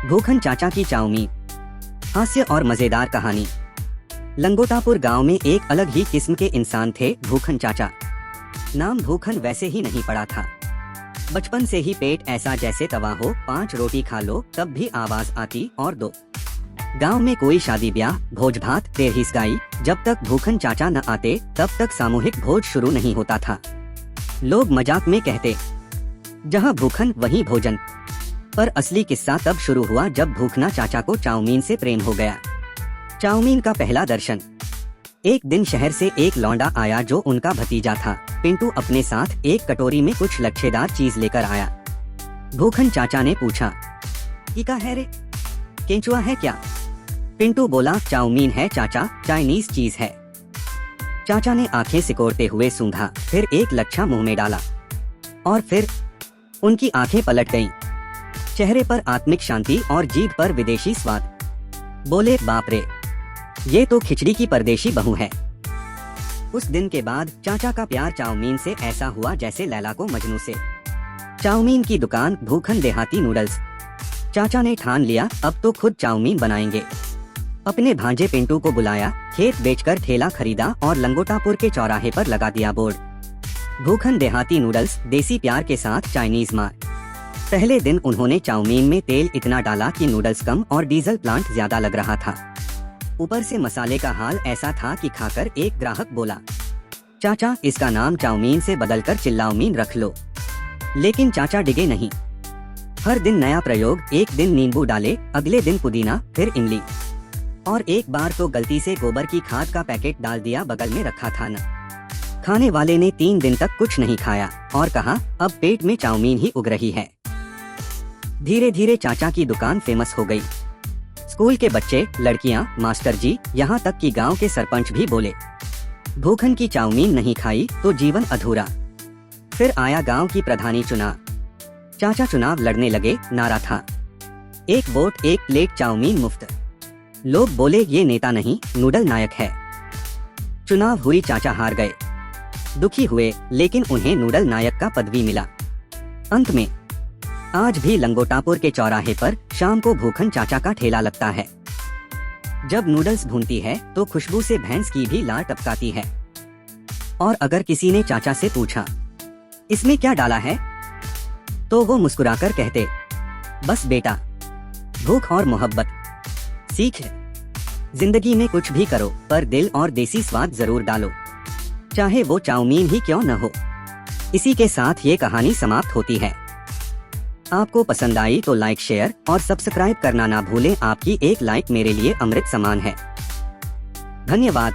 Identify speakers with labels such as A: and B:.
A: भूखन चाचा की चाउमीन। हास्य और मजेदार कहानी। लंगोटापुर गांव में एक अलग ही किस्म के इंसान थे भूखन चाचा। नाम भूखन वैसे ही नहीं पड़ा था। बचपन से ही पेट ऐसा जैसे तवा हो, 5 रोटी खा लो तब भी आवाज आती और दो। गांव में कोई शादी ब्याह, भोज भात, तेरहिसगाई जब तक भूखन चाचा न आते तब तक सामूहिक भोज शुरू नहीं होता था। लोग मजाक में कहते, जहां भूखन वहीं भोजन। पर असली किस्सा तब शुरू हुआ जब भूखना चाचा को चाउमीन से प्रेम हो गया। चाउमीन का पहला दर्शन। एक दिन शहर से एक लौंडा आया जो उनका भतीजा था। पिंटू अपने साथ एक कटोरी में कुछ लच्छेदार चीज लेकर आया। भूखन चाचा ने पूछा, ये क्या है रे? केंचुआ है क्या? पिंटू बोला, चाउमीन है चाचा, चाइनीज चीज है। चाचा ने आंखें सिकोड़ते हुए सूंघा, फिर एक लच्छा मुंह में डाला और फिर उनकी आंखें पलट गईं। चेहरे पर आत्मिक शांति और जीभ पर विदेशी स्वाद। बोले, बाप रे, ये तो खिचड़ी की परदेशी बहू है। उस दिन के बाद चाचा का प्यार चाउमीन से ऐसा हुआ जैसे लैला को मजनू से। चाउमीन की दुकान, भूखन देहाती नूडल्स। चाचा ने ठान लिया अब तो खुद चाउमीन बनाएंगे। अपने भांजे पिंटू को बुलाया, खेत बेचकर ठेला खरीदा और लंगोटापुर के चौराहे पर लगा दिया बोर्ड, भूखन देहाती नूडल्स, देसी प्यार के साथ चाइनीज मार। पहले दिन उन्होंने चाउमीन में तेल इतना डाला कि नूडल्स कम और डीजल प्लांट ज्यादा लग रहा था। ऊपर से मसाले का हाल ऐसा था कि खाकर एक ग्राहक बोला, चाचा इसका नाम चाउमीन से बदलकर चिल्लाउमीन रख लो। लेकिन चाचा डिगे नहीं। हर दिन नया प्रयोग, एक दिन नींबू डाले, अगले दिन पुदीना, फिर इमली और एक बार तो गलती से गोबर की खाद का पैकेट डाल दिया, बगल में रखा था न। खाने वाले ने 3 दिन तक कुछ नहीं खाया और कहा, अब पेट में चाउमीन ही उग रही है। धीरे धीरे चाचा की दुकान फेमस हो गई। स्कूल के बच्चे, लड़कियां, मास्टर जी, यहाँ तक कि गांव के सरपंच भी बोले, भूखन की चाउमीन नहीं खाई तो जीवन अधूरा। फिर आया गांव की प्रधानी चुनाव। चाचा चुनाव लड़ने लगे, नारा था, एक वोट एक प्लेट चाउमीन मुफ्त। लोग बोले, ये नेता नहीं नूडल नायक है। चुनाव हुई, चाचा हार गए। दुखी हुए, लेकिन उन्हें नूडल नायक का पदवी मिला। अंत में आज भी लंगोटापुर के चौराहे पर शाम को भूखन चाचा का ठेला लगता है। जब नूडल्स भूनती है तो खुशबू से भैंस की भी लार टपकाती है। और अगर किसी ने चाचा से पूछा, इसमें क्या डाला है, तो वो मुस्कुराकर कहते, बस बेटा, भूख और मोहब्बत। सीख है, जिंदगी में कुछ भी करो पर दिल और देसी स्वाद जरूर डालो, चाहे वो चाउमीन ही क्यों न हो। इसी के साथ ये कहानी समाप्त होती है। आपको पसंद आई तो लाइक, शेयर और सब्सक्राइब करना ना भूलें। आपकी एक लाइक मेरे लिए अमृत समान है। धन्यवाद।